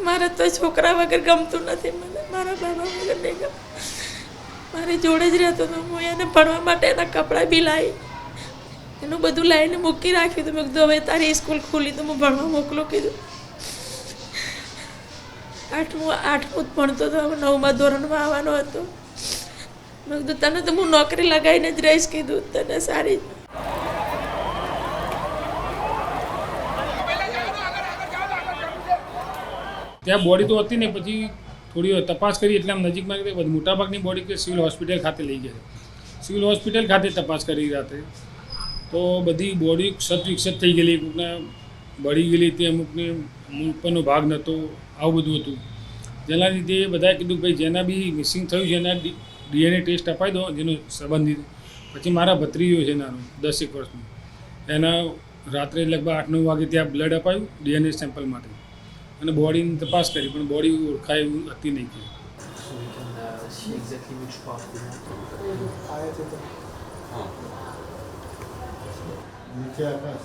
મારે તો છોકરા વગર ગમતું નથી, મને મારા બાબા વગર નહીં ગમે. મારી જોડે જ રહેતો હતો. હું એને ભણવા માટે એના કપડાં બી લાવી, એનું બધું લાવીને મૂકી રાખ્યું હતું. મેં કીધું હવે તારી સ્કૂલ ખુલી તો હું ભણવા મોકલું કીધું. આઠમું જ ભણતો હતો, હવે 9મા ધોરણમાં આવવાનો હતો. મેં કીધું તને તો હું નોકરી લગાવીને જ રહીશ કીધું, તને સારી. ત્યાં બોડી તો હતી નહીં, પછી થોડી તપાસ કરી એટલે આમ નજીકમાં મોટાભાગની બોડી કે સિવિલ હોસ્પિટલ ખાતે લઈ ગયા. સિવિલ હોસ્પિટલ ખાતે તપાસ કરી રાતે તો બધી બોડી ક્ષત થઈ ગયેલી, કોઈકના બળી ગયેલી હતી, અમુકને ઉપરનો ભાગ નહોતો, આવું બધું હતું. જેના લીધે બધાએ કીધું ભાઈ જેના બી મિસિંગ થયું છે એના DNA ટેસ્ટ અપાઈ દો, જેનો સંબંધિત. પછી મારા ભત્રીજો છે નાનો 10 વર્ષનો, એના રાત્રે લગભગ 8-9 વાગે ત્યાં બ્લડ અપાયું DNA સેમ્પલ માટે, અને બોડીની તપાસ કરી પણ બોડી ઓળખાય એવું હતી નહીં. So we can see exactly which part we have. नीचे आकाश